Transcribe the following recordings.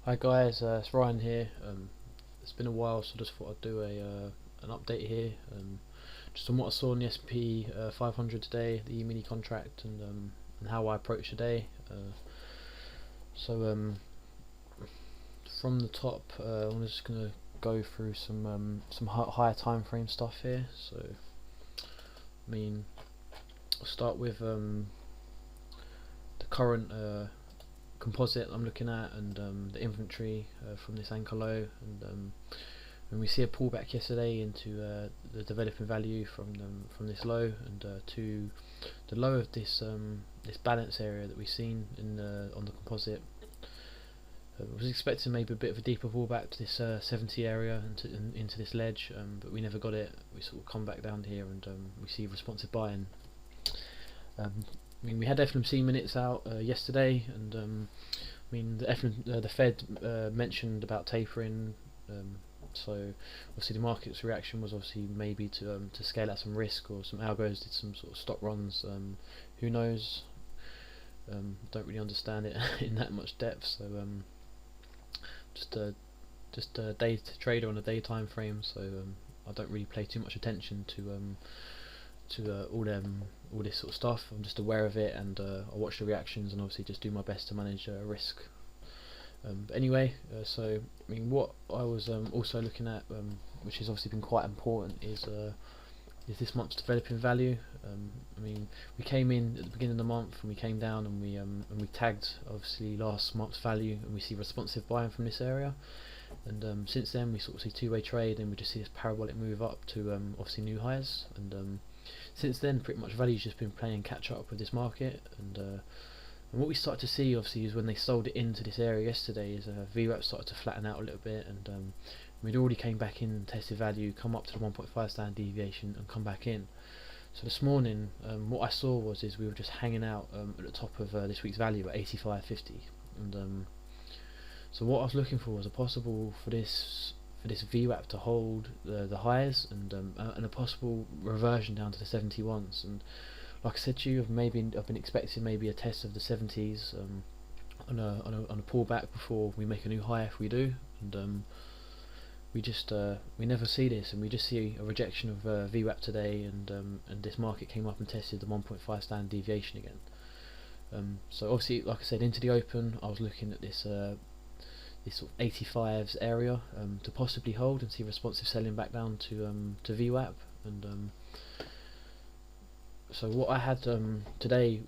Hi guys, it's Ryan here. It's been a while, so I just thought I'd do an update here, just on what I saw in the S&P 500 today, the mini contract, and how I approach the day. So from the top, I'm just gonna go through some higher time frame stuff here. So I'll start with the current composite I'm looking at, and the inventory from this anchor low, and when we see a pullback yesterday into the developing value from this low and to the low of this balance area that we've seen on the composite. I was expecting maybe a bit of a deeper pullback to this 70 area and into this ledge, but we never got it. We sort of come back down here, and we see responsive buying. We had FMC minutes out yesterday, and the Fed mentioned about tapering, so obviously the market's reaction was obviously maybe to scale out some risk, or some algos did some sort of stop runs. Who knows? Don't really understand it in that much depth. So just a day trader on a day time frame. So I don't really pay too much attention to all this sort of stuff. I'm just aware of it, and I watch the reactions, and obviously just do my best to manage risk. But anyway, what I was also looking at, which has obviously been quite important, is this month's developing value. We came in at the beginning of the month, and we came down, and we tagged obviously last month's value, and we see responsive buying from this area. And since then we sort of see two-way trade, and we just see this parabolic move up to obviously new highs. And since then, pretty much value's just been playing catch up with this market. And what we started to see obviously is when they sold it into this area yesterday, is Vwap started to flatten out a little bit, and we'd already came back in, tested value, come up to the 1.5 standard deviation, and come back in. So this morning, what I saw is we were just hanging out at the top of this week's value at 85.50, and so what I was looking for was a possible for this VWAP to hold the highs, and a possible reversion down to the 71s. And like I said to you, I've been expecting maybe a test of the 70s on a pullback before we make a new high if we do. And we never see this, and we just see a rejection of VWAP today, and this market came up and tested the 1.5 standard deviation again. So obviously, like I said, into the open, I was looking at this sort of 85s area to possibly hold and see responsive selling back down to VWAP. And so what I had today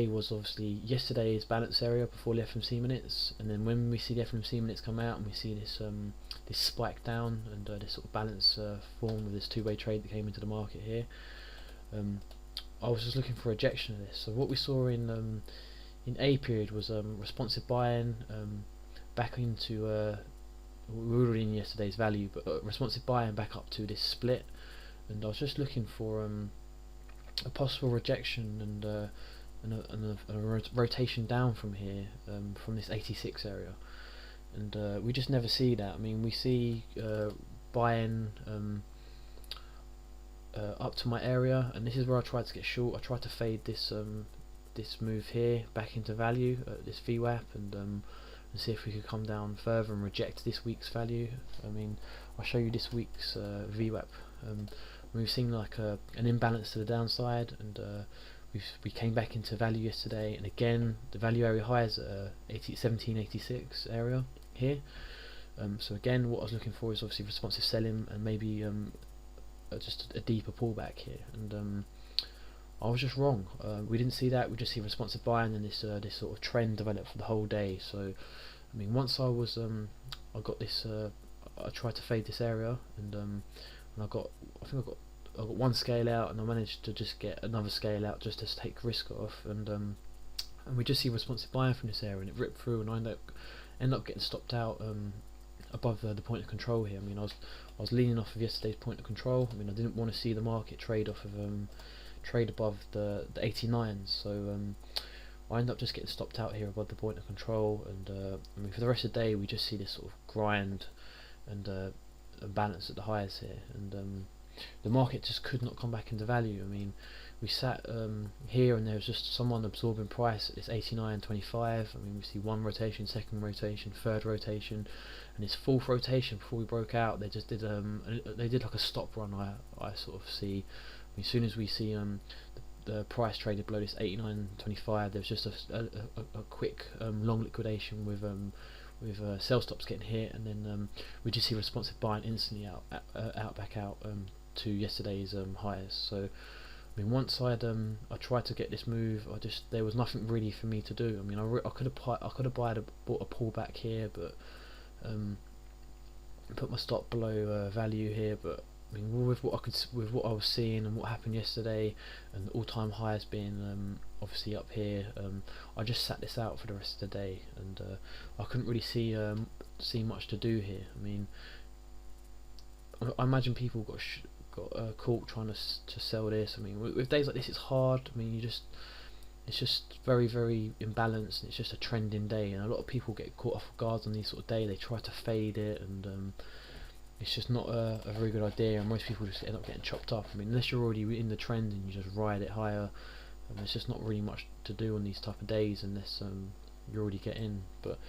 was obviously yesterday's balance area before the FMC minutes, and then when we see the FMC minutes come out and we see this spike down, and this sort of balance form with this two-way trade that came into the market here, I was just looking for rejection of this. So what we saw in A period was responsive buying back into we were already in yesterday's value, but responsive buying back up to this split, and I was just looking for a possible rejection and a rotation down from here, from this 86 area, and we just never see that. We see buying up to my area, and this is where I tried to get short. I tried to fade this move here back into value at this VWAP, and see if we could come down further and reject this week's value. I'll show you this week's VWAP. We've seen like an imbalance to the downside, and we came back into value yesterday, and again the value area high is 1786 area here. So again, what I was looking for is obviously responsive selling, and maybe just a deeper pullback here, and I was just wrong. We didn't see that. We just see responsive buying, and this sort of trend developed for the whole day. So once I got this, I tried to fade this area, and I got one scale out, and I managed to just get another scale out just to take risk off, and we just see responsive buying from this area, and it ripped through, and I end up getting stopped out above the point of control here. I was leaning off of yesterday's point of control. I didn't want to see the market trade off of trade above the 89s, so I end up just getting stopped out here above the point of control, and for the rest of the day we just see this sort of grind and balance at the highs here, and the market just could not come back into value. we sat here, and there was just someone absorbing price at this 89.25. I mean, we see one rotation, second rotation, third rotation, and this fourth rotation before we broke out, they just did they did like a stop run. I sort of see. I mean, as soon as we see the price traded below this 89.25, there was just a quick long liquidation with sell stops getting hit, and then we just see responsive buying instantly back out to yesterday's highs. So I mean, once I tried to get this move, there was nothing really for me to do. I mean, I could have bought a pullback here, but put my stop below value here. But I mean, with what I was seeing and what happened yesterday, and all-time highs being obviously up here, I just sat this out for the rest of the day, and I couldn't really see much to do here. I mean, I imagine people got caught trying to sell this. I mean, with days like this, it's hard. I mean, it's just very, very imbalanced, and it's just a trending day, and a lot of people get caught off guard on these sort of day. They try to fade it, and it's just not a very good idea, and most people just end up getting chopped up. I mean, unless you're already in the trend and you just ride it higher, there's just not really much to do on these type of days unless you already get in. But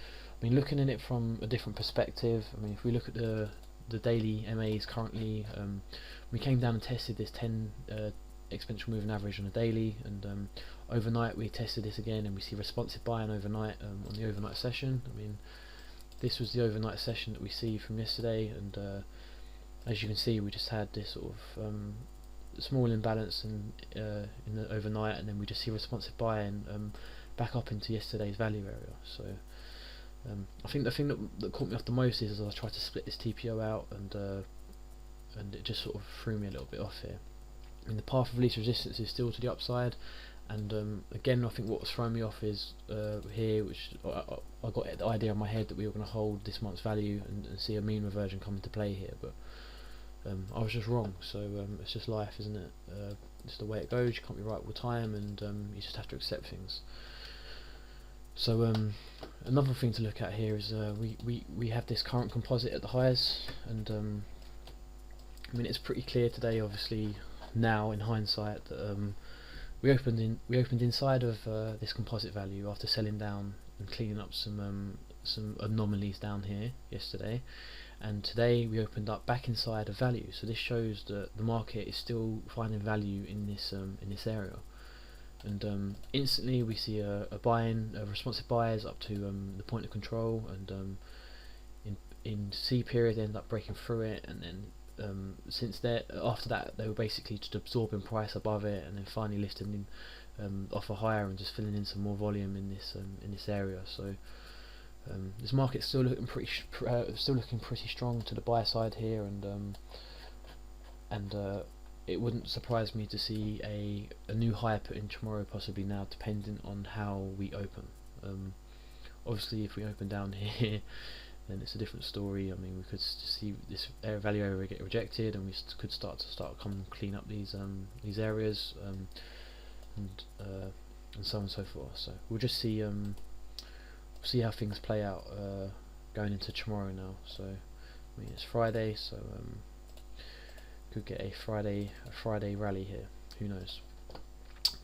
I mean, looking at it from a different perspective, I mean, if we look at the daily MAs currently, we came down and tested this 10 exponential moving average on a daily, and overnight we tested this again, and we see responsive buying overnight on the overnight session. I mean, this was the overnight session that we see from yesterday, and as you can see, we just had this sort of small imbalance in the overnight, and then we just see responsive buying back up into yesterday's value area. So I think the thing that caught me off the most is as I tried to split this TPO out, and it just sort of threw me a little bit off here. I mean, the path of least resistance is still to the upside, and again, I think what was throwing me off is here, which I got the idea in my head that we were going to hold this month's value and see a mean reversion come into play here, but I was just wrong. So it's just life, isn't it? It's the way it goes. You can't be right all the time, and you just have to accept things. So another thing to look at here is we have this current composite at the highs, and I mean, it's pretty clear today, obviously now in hindsight, that we opened inside of this composite value after selling down and cleaning up some anomalies down here yesterday, and today we opened up back inside of value. So this shows that the market is still finding value in this area, and instantly we see a responsive buyers up to the point of control, and in C period they end up breaking through it, and then after that they were basically just absorbing price above it, and then finally lifting off a higher and just filling in some more volume in this area. So this market's still looking pretty strong to the buy side here, and it wouldn't surprise me to see a new high put in tomorrow, possibly now, depending on how we open. Obviously, if we open down here, then it's a different story. I mean, we could see this value area get rejected, and we could start come clean up these areas, and so on and so forth. So we'll just see how things play out going into tomorrow now. So I mean, it's Friday, so could get a Friday rally here. Who knows?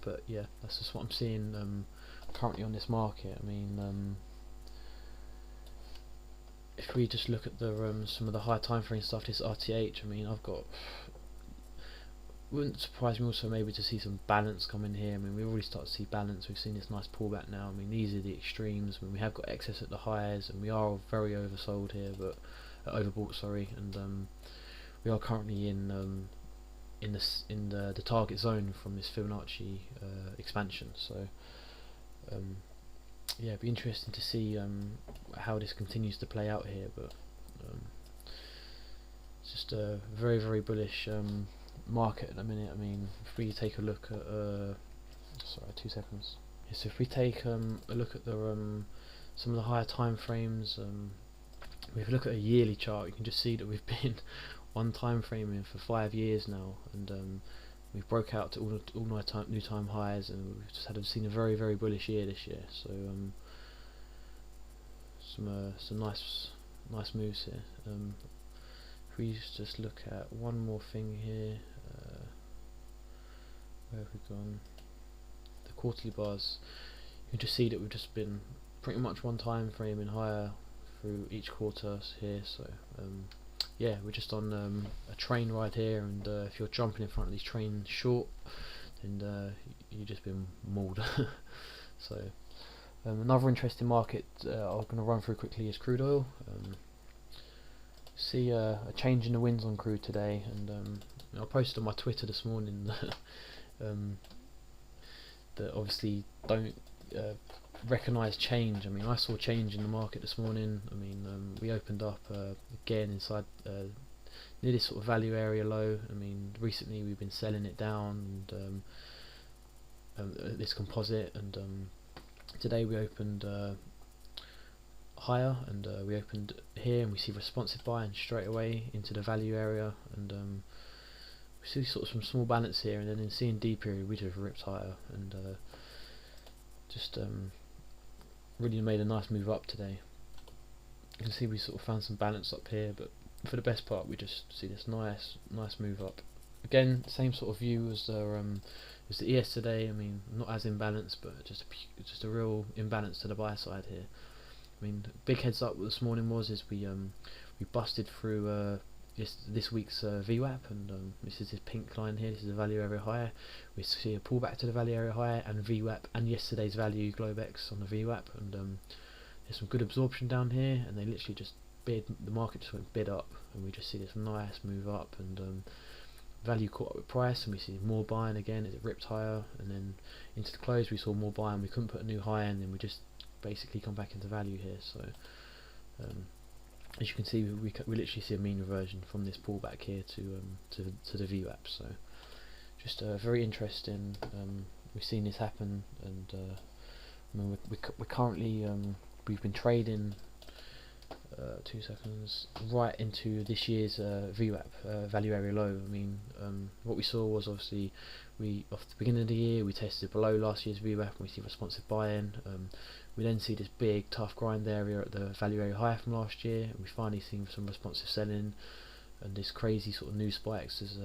But yeah, that's just what I'm seeing currently on this market. I mean, if we just look at the some of the high time frame stuff, this RTH, I mean, wouldn't surprise me also maybe to see some balance come in here. I mean, we already start to see balance. We've seen this nice pullback now. I mean, these are the extremes. I mean, we have got excess at the highs, and we are very oversold here, but overbought, sorry, and we are currently in the target zone from this Fibonacci expansion. So yeah, it'd be interesting to see how this continues to play out here, but it's just a very, very bullish market at the minute. I mean, if we take a look at sorry, 2 seconds. Yeah, so if we take a look at the some of the higher time frames, if we look at a yearly chart, you can just see that we've been one time frame in for 5 years now, and we've broke out to all new time highs, and we've just seen a very, very bullish year this year. So some nice moves here. If we just look at one more thing here, Where have we gone? The quarterly bars. You can just see that we've just been pretty much one time frame and higher through each quarter here. So yeah, we're just on a train ride here, and if you're jumping in front of these trains short, then you've just been mauled. So another interesting market I'm going to run through quickly is crude oil. See a change in the winds on crude today, and I posted on my Twitter this morning that obviously don't recognise change. I mean, I saw change in the market this morning. I mean, we opened up again inside near this sort of value area low. I mean, recently we've been selling it down, and this composite, and today we opened higher, and we opened here, and we see responsive buying straight away into the value area, and we see sort of some small balance here, and then in C and D period we just ripped higher, and just really made a nice move up today. You can see we sort of found some balance up here, but for the best part we just see this nice move up. Again, same sort of view as the ES today. I mean, not as imbalanced, but just a real imbalance to the buy side here. I mean, big heads up this morning is we busted through this week's Vwap, and this is this pink line here. This is the value area high. We see a pullback to the value area high and Vwap, and yesterday's value Globex on the Vwap, and there's some good absorption down here, and they literally just bid. The market just went bid up, and we just see this nice move up, and value caught up with price, and we see more buying again as it ripped higher, and then into the close we saw more buying. We couldn't put a new high in, and we just basically come back into value here. So as you can see, we literally see a mean reversion from this pullback here to the Vwap. So just very interesting. We've seen this happen, and I mean, we're currently we've been trading 2 seconds right into this year's Vwap value area low. I mean, what we saw was obviously off the beginning of the year we tested below last year's Vwap, and we see responsive buy-in. We then see this big tough grind area at the value area high from last year, and we finally seen some responsive selling and this crazy sort of news spikes as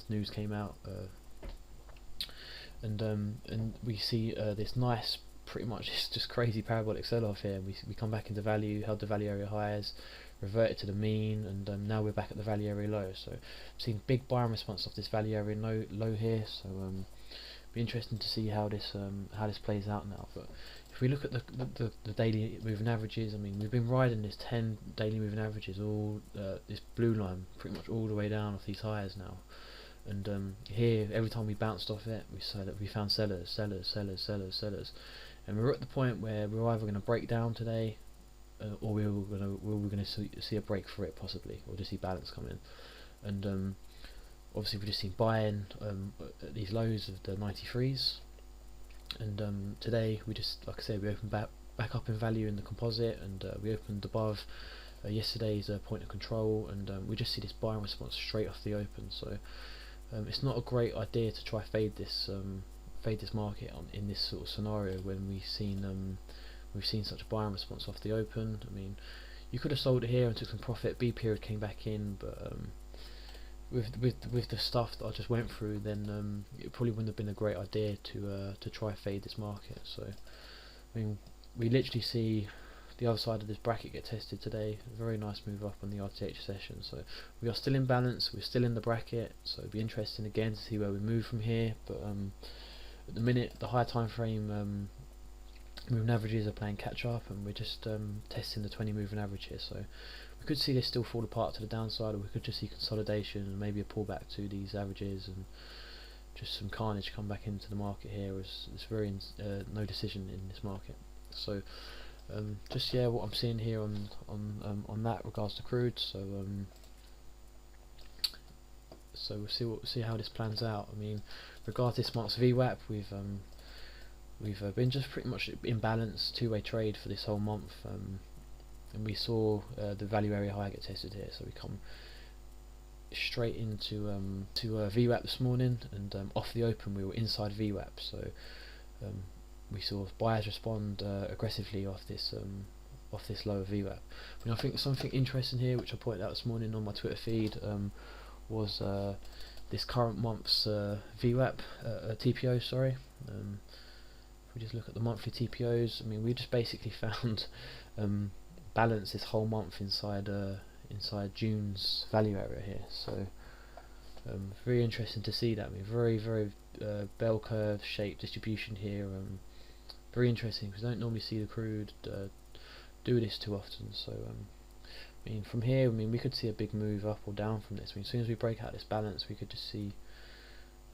news came out, and we see this nice, pretty much just crazy parabolic sell-off here. We come back into value, held the value area highs, reverted to the mean, and now we're back at the value area low. So we've seen big buying response off this value area low here. So be interesting to see how this plays out now. But if we look at the daily moving averages, I mean, we've been riding this 10 daily moving averages, all this blue line pretty much all the way down off these highs now. And here, every time we bounced off it, we found sellers, and we're at the point where we're either going to break down today, or we're going to see a break for it possibly, or just see balance come in. And obviously we've just seen buying at these lows of the 93s, and today we just, like I said, we opened back up in value in the composite, and we opened above yesterday's point of control, and we just see this buying response straight off the open. So it's not a great idea to try fade this market in this sort of scenario when we've seen such a buying response off the open. I mean, you could have sold it here and took some profit. B period came back in, but with the stuff that I just went through, then it probably wouldn't have been a great idea to try fade this market. So I mean, we literally see the other side of this bracket get tested today. A very nice move up on the RTH session. So we are still in balance, we're still in the bracket, so it'll be interesting again to see where we move from here. But at the minute, the higher time frame moving averages are playing catch up, and we're just testing the 20 moving average here. So we could see this still fall apart to the downside, or we could just see consolidation and maybe a pullback to these averages, and just some carnage come back into the market here. It's very no decision in this market. So just yeah, what I'm seeing here on that regards to crude. So so we'll see how this plans out. I mean, regards this month's VWAP, we've been just pretty much in balance, two-way trade for this whole month, and we saw the value area high get tested here. So we come straight into VWAP this morning, and off the open we were inside VWAP. So we saw buyers respond aggressively off this lower VWAP. I mean, I think something interesting here, which I pointed out this morning on my Twitter feed, was this current month's VWAP TPO. Sorry. If we just look at the monthly TPOs, I mean, we just basically found balance this whole month inside June's value area here. So very interesting to see that. I mean, very bell curve shaped distribution here. Very interesting, because I don't normally see the crude do this too often. So I mean, from here, I mean, we could see a big move up or down from this. I mean, as soon as we break out this balance, we could just see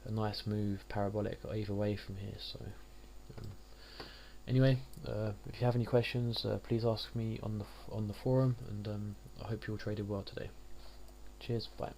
a nice move parabolic either way from here. So anyway, if you have any questions, please ask me on the forum, and I hope you all traded well today. Cheers, bye.